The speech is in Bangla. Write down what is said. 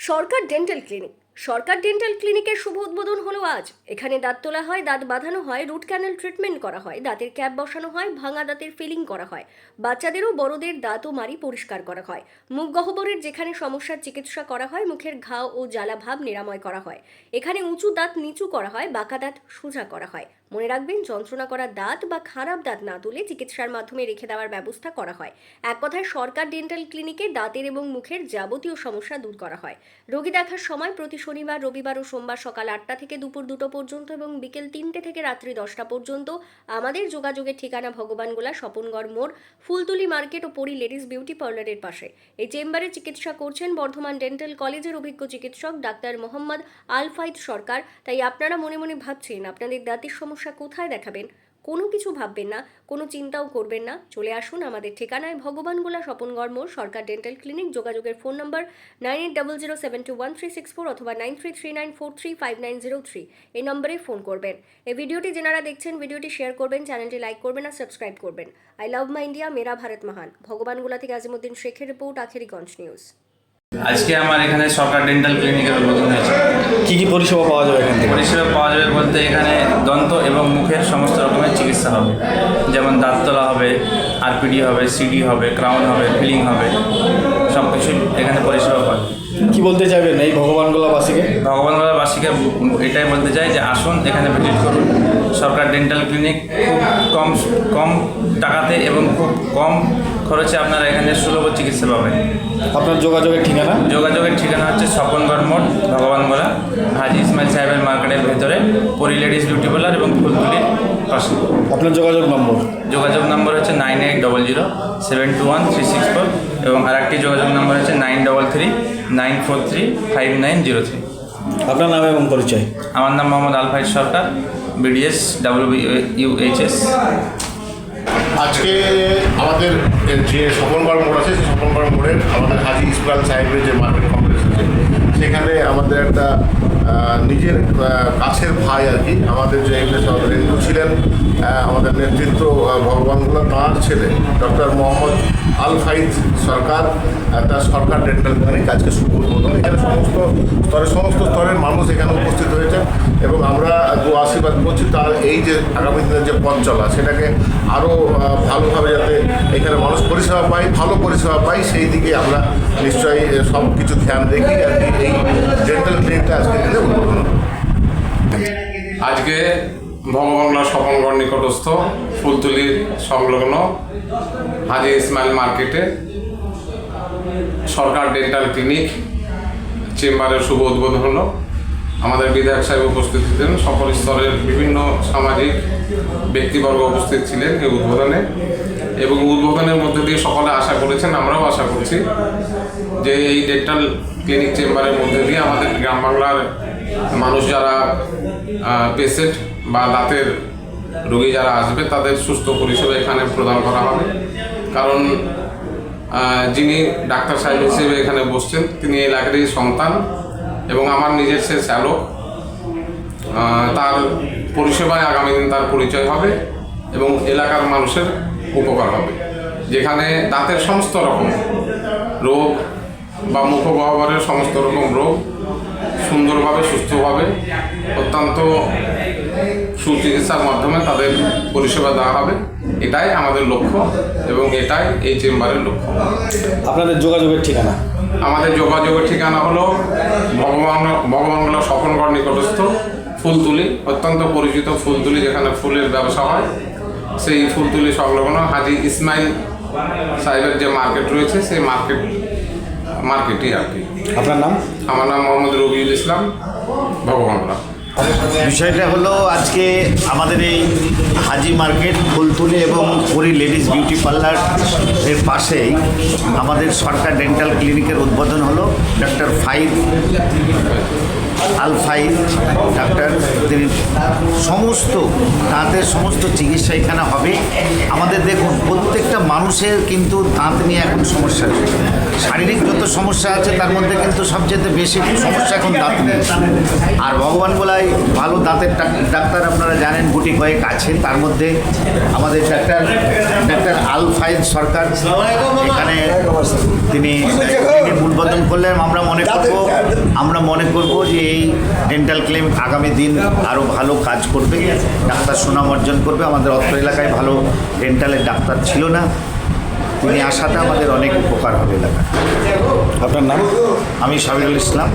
সরকার ডেন্টাল ক্লিনিক। সরকার ডেন্টাল ক্লিনিকের শুভ উদ্বোধন হলো আজ। এখানে দাঁত তোলা হয়, দাঁত বাঁধানো হয়, রুট ক্যানেল ট্রিটমেন্ট করা হয়, দাঁতের ক্যাপ বসানো হয়, ভাঙা দাঁতের ফিলিং করা হয়, বাচ্চাদেরও বড়দের দাঁত ও মাড়ি পরিষ্কার করা হয়, মুখ গহ্বরের যেখানে সমস্যার চিকিৎসা করা হয়, মুখের ঘাও ও জ্বালা ভাব নিরাময় করা হয়। এখানে উঁচু দাঁত নিচু করা হয়, বাঁকা দাঁত সোজা করা হয়। মনে রাখবেন, যন্ত্রণা করা দাঁত বা খারাপ দাঁত না তুলে চিকিৎসার মাধ্যমে রেখে দেওয়ার ব্যবস্থা করা হয়। এক কথায় সরকার ডেন্টাল ক্লিনিকে দাঁতের এবং মুখের যাবতীয় সমস্যা দূর করা হয়। রোগী দেখার সময় প্রতি শনিবার, রবিবার ও সোমবার সকাল 8টা থেকে দুপুর 2টো পর্যন্ত এবং বিকেল 3টে থেকে রাত্রি 10টা পর্যন্ত। আমাদের যোগাযোগের ঠিকানা ভগবানগোলা, স্বপনগড় মোড়, ফুলতুলি মার্কেট ও পরি লেডিস বিউটি পার্লারের পাশে। এই চেম্বারে চিকিৎসা করছেন বর্ধমান ডেন্টাল কলেজের অভিজ্ঞ চিকিৎসক ডাক্তার মোহাম্মদ আলফাইদ সরকার। তাই আপনারা মনে মনে ভাবছেন আপনাদের দাঁতের সমস্যা কোথায় দেখাবেন, কোনো কিছু ভাববেন না, কোনো চিন্তাও করবেন না। চলে আসুন আমাদের ঠিকানায়, ভগবানগোলা, স্বপনগড় মোড়, সরকার ডেন্টাল ক্লিনিক। যোগাযোগের ফোন নম্বর 9800721364 অথবা 9339435903। এই নম্বরে ফোন করবেন। এই ভিডিওটি যারা দেখছেন, ভিডিওটি শেয়ার করবেন, চ্যানেলটি লাইক করবেন আর সাবস্ক্রাইব করবেন। আই লাভ মাই ইন্ডিয়া, মেরা ভারত মহান। ভগবানগোলা থেকে আজিমুদ্দিন শেখের রিপোর্ট, আখেরিগঞ্জ নিউজ। আজকে আমার এখানে সরকার ডেন্টাল ক্লিনিকের উদ্বোধন হয়েছে। কী কী পরিষেবা পাওয়া যাবে এখান থেকে? পরিষেবা পাওয়া যাবে বলতে এখানে দন্ত এবং মুখের সমস্ত রকমের চিকিৎসা হবে, যেমন দাঁত তোলা হবে, আরপিডি হবে, সিডি হবে, ক্রাউন হবে, ফিলিং হবে, সব কিছু এখানে পরিষেবা পাবে। কি বলতে চাইবেন এই ভগবানগোলাবাসীকে? ভগবানগোলাবাসীকে এটাই বলতে চাই যে আসুন, এখানে ভিজিট করুন। সরকার ডেন্টাল ক্লিনিক খুব কম টাকাতে এবং খুব কম খরচে আপনারা এখানে সুলভ চিকিৎসা পাবেন। আপনার যোগাযোগের ঠিকানা? যোগাযোগের ঠিকানা হচ্ছে স্বপনগড় মোড়, ভগবানগোলা, হাজি ইসমাইল সাহেবের মার্কেটের ভেতরে, পরি লেডিস বিউটি পার্লার এবং ফুলতুলির পাশে। আপনার যোগাযোগ নম্বর? যোগাযোগ নম্বর হচ্ছে 9800721364 এবং আরেকটি যোগাযোগ নম্বর হচ্ছে 9339435903। আপনার নাম এবং পরিচয়? আমার নাম মোহাম্মদ আলফাইদ সরকার, BDS WUHS। আজকে আমাদের যে স্বপনগড় মোড় আছে, সেই স্বপনগড় মোড়ের আমাদের হাজি ইসমাইল সাহেবের যে মার্কেট কমপ্লেক্স আছে, সেখানে আমাদের একটা নিজের কাছের ভাই আর কি, আমাদের যে রেন্দু ছিলেন, আমাদের নেতৃত্ব ভগবানগোলা, তাঁর ছেলে ডক্টর মোহাম্মদ আলফাইদ সরকার, তার সরকার ডেন্টাল ক্লিনিক আজকে শুভ উদ্বোধন। এখানে সমস্ত স্তরের মানুষ এখানে উপস্থিত হয়েছে এবং আমরা আশীর্বাদ করছি তার এই যে আগামী দিনের যে পথ চলা, সেটাকে আরও ভালোভাবে যাতে এখানে মানুষ পরিষেবা পায়, ভালো পরিষেবা পায়, সেই দিকে আমরা নিশ্চয়ই সব কিছু ধ্যান রেখে আর কি এই ডেন্টাল ক্লিনিকটা আজকে দিনে উদ্বোধন। আজকে ভগবানগোলা স্বপনগড় নিকটস্থ ফুলতুলির সংলগ্ন হাজি ইসমাইল মার্কেটে সরকার ডেন্টাল ক্লিনিক চেম্বারের শুভ উদ্বোধন হলো। আমাদের বিধায়ক সাহেব উপস্থিত ছিলেন, সকল স্তরের বিভিন্ন সামাজিক ব্যক্তিবর্গ উপস্থিত ছিলেন এই উদ্বোধনে, এবং উদ্বোধনের মধ্যে দিয়ে সকলে আশা করেছেন, আমরাও আশা করছি যে এই ডেন্টাল ক্লিনিক চেম্বারের মধ্যে দিয়ে আমাদের গ্রাম বাংলার মানুষ যারা পেশেন্ট বা দাঁতের রোগী যারা আসবে, তাদের সুস্থ পরিষেবা এখানে প্রদান করা হবে। কারণ যিনি ডাক্তার সাহেব হিসেবে এখানে বসছেন, তিনি এই এলাকারই সন্তান এবং আমার নিজের সে চালক। তার পরিষেবায় আগামী দিন তার পরিচয় হবে এবং এলাকার মানুষের উপকার হবে। যেখানে দাঁতের সমস্ত রকম রোগ বা মুখগহ্বরের সমস্ত রকম রোগ সুন্দরভাবে, সুস্থভাবে, অত্যন্ত সুচিকিৎসার মাধ্যমে তাদের পরিষেবা দেওয়া হবে। এটাই আমাদের লক্ষ্য এবং এটাই এই চেম্বারের লক্ষ্য। আপনাদের যোগাযোগের ঠিকানা? আমাদের যোগাযোগের ঠিকানা হলো ভগবানগোলা স্বপনগড় নিকটস্থ ফুলতুলি, অত্যন্ত পরিচিত ফুলতুলি, যেখানে ফুলের ব্যবসা হয়, সেই ফুলতুলি সংলগ্ন হাজি ইসমাইল সাহেবের যে মার্কেট রয়েছে, সেই মার্কেটই আর কি। আপনার নাম? আমার নাম মোহাম্মদ রবিউল ইসলাম, ভগবানগোলা। বিষয়টা হলো আজকে আমাদের এই হাজি মার্কেট, ফুলতুলি এবং পরি লেডিস বিউটি পার্লার এর পাশেই আমাদের সরকার ডেন্টাল ক্লিনিকের উদ্বোধন হলো। ডক্টর আলফাই ডাক্তার, তিনি সমস্ত দাঁতের সমস্ত চিকিৎসা এখানে হবে। আমাদের দেখুন প্রত্যেকটা মানুষের কিন্তু দাঁত নিয়ে এখন সমস্যা আছে, শারীরিক যত সমস্যা আছে তার মধ্যে কিন্তু সবচেয়ে বেশি সমস্যা এখন দাঁত নিয়ে। আর ভগবান বলাই ভালো দাঁতের ডাক্তার আপনারা জানেন গুটি কয়েক আছে, তার মধ্যে আমাদের ডাক্তার আলফাইদ সরকার এখানে তিনি উদ্বোধন করলেন। আমরা মনে করব যে এই ডেন্টাল ক্লিনিক আগামী দিন আরও ভালো কাজ করবে, ডাক্তার সুনাম অর্জন করবে। আমাদের অত্র এলাকায় ভালো ডেন্টালের ডাক্তার ছিল না, তিনি আসাতে আমাদের অনেক উপকার হবে এলাকায়। আপনার নাম? আমি সাবিরুল ইসলাম।